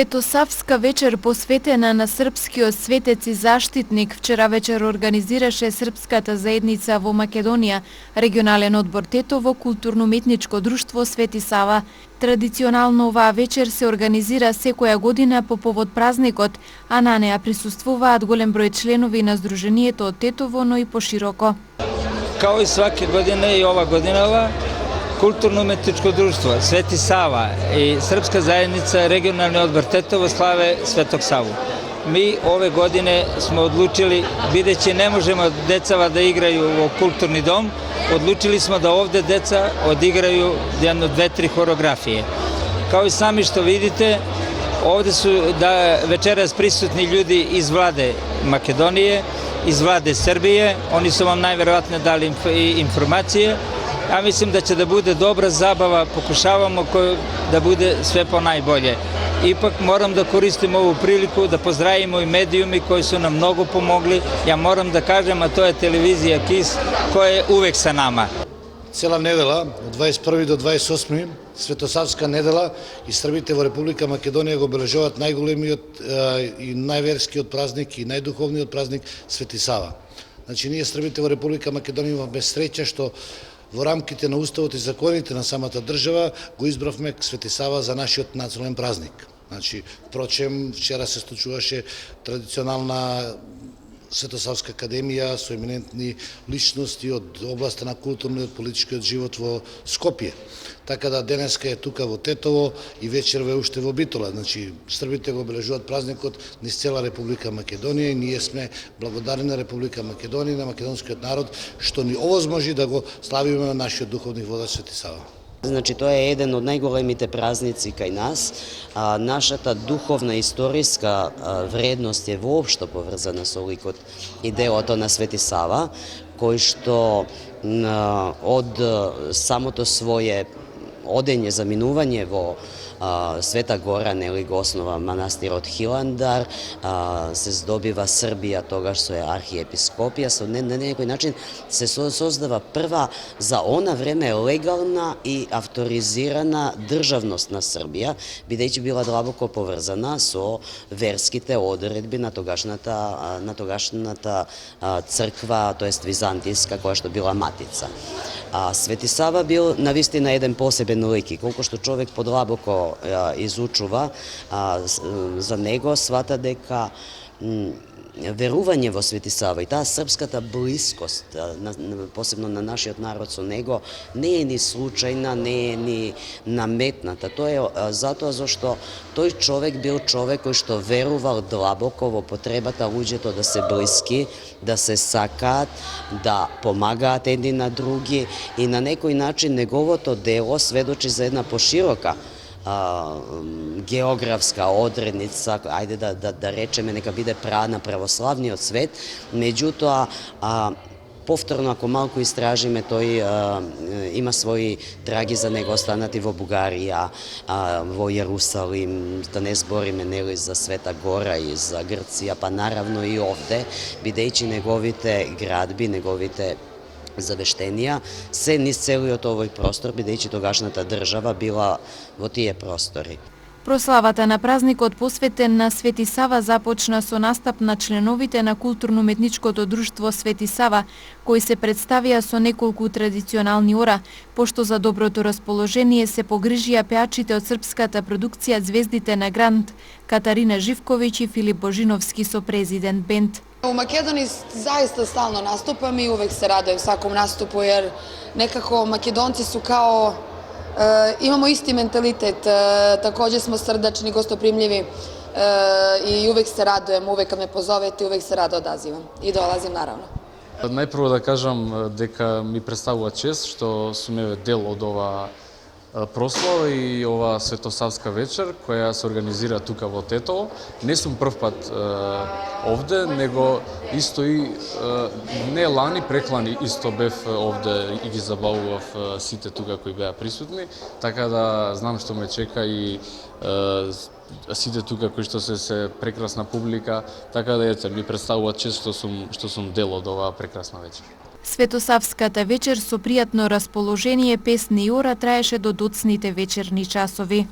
Светосавска вечер посветена на српскиот светец и заштитник вчера вечер организираше српската заедница во Македонија, регионален одбор Тетово, културно-уметничко друштво Свети Сава. Традиционално оваа вечер се организира секоја година по повод празникот, а на неа присуствуваат голем број членови на Сдруженијето од Тетово, но и пошироко. Као и сваке година и ова годинава, Културно-уметничко друштво Свети Сава и Српска заедница регионални одбор Тетово славе Светог Саву. Mi ove godine smo odlučili, videći ne možemo decava da igraju u kulturni dom, odlučili smo da ovde deca odigraju jedno 2-3 horeografije. Kao i sami što vidite, ovde su večeras prisutni ljudi iz vlade Makedonije, iz vlade Srbije, oni su vam najverovatnije dali informacije. Ja mislim da će da bude dobra zabava, pokušavamo da bude sve po najbolje. Ipak moram da koristim ovu priliku da pozdravimo i medijumi koji su nam mnogo pomogli. Ja moram da kažem, a to je televizija KIS koja je uvek sa nama. Цела недела, од 21 до 28, Светосавска недела и Србите во Република Македонија го обележуваат најголемиот и најверскиот празник и најдуховниот празник Свети Сава. Значи, ние Србите во Република Македонија имаме среќа што во рамките на уставот и законите на самата држава го избравме Свети Сава за нашиот национален празник. Значи, впрочем, вчера се случуваше традиционална Светосавска академија со еминентни личности од областа на културниот политичкиот живот во Скопје. Така да денеска е тука во Тетово и вечерва е уште во Битола. Значи, Србите го обележуваат празникот низ цела Република Македонија и ние сме благодарни на Република Македонија и на македонскиот народ што ни овозможи да го славиме на нашиот духовни водач Свети Сава. Значи, тоа е еден од најголемите празници кај нас. Нашата духовна историска вредност е воопшто поврзана со ликот и делото на Свети Сава, кој што од самото свое одење, заминување во Света Гора, нели го основа манастирот Хиландар, се здобива Србија тогаш со архиепископија, со на некој начин се создава прва за она време легална и авторизирана државност на Србија, бидејќи била длабоко поврзана со верските одредби на тогашната црква, тоест византијска, која што била матица. Свети Сава бил навистина еден посебен лик и колку што човек подлабоко изучува за него, свата дека верување во Свети Сава и таа српската блискост, посебно на нашиот народ со него, не е ни случајна, не е ни наметната. Тоа е затоа зашто тој човек бил човек кој што верувал длабоко во потребата луѓето да се блиски, да се сакаат, да помагаат едни на други и на некој начин неговото дело сведочи за една поширока географска одредница, ајде да речеме нека биде на православниот свет, меѓутоа повторно ако малку истражиме, тој има своји траги за него останати во Бугарија, во Јерусалим, да не збориме нели за Света Гора и за Грција, па наравно и овде, бидејќи неговите градби, неговите завештенија се низ целиот овој простор, бидејќи тогашната држава била во тие простори. Прославата на празникот посветен на Свети Сава започна со настап на членовите на културно-уметничкото друштво Свети Сава, кои се представија со неколку традиционални ора, пошто за доброто расположение се погрижија пеачите од српската продукција Звездите на Грант, Катарина Живковиќ и Филип Божиновски со президент бенд. U Makedoniji zaista stalno nastupam i uvek se radujem svakom nastupu jer nekako Makedonci su kao, imamo isti mentalitet, takođe smo srdačni, gostoprimljivi i uvek se radujem, uvek kad me pozovete, uvek se rado odazivam i dolazim naravno. Најпрво да кажам дека ми представува чест што сум дел од ова прослава и ова Светосавска вечер која се организира тука во Тетово. Не сум прв пат овде, него исто и не лани, преклани исто бев овде и ги забавував сите тука кои беа присутни, така да знам што ме чека и сите тука кои што се прекрасна публика, така да ете ми представува чест што сум дел од оваа прекрасна вечер. Светосавската вечер со пријатно расположение, песни и ора траеше до доцните вечерни часови.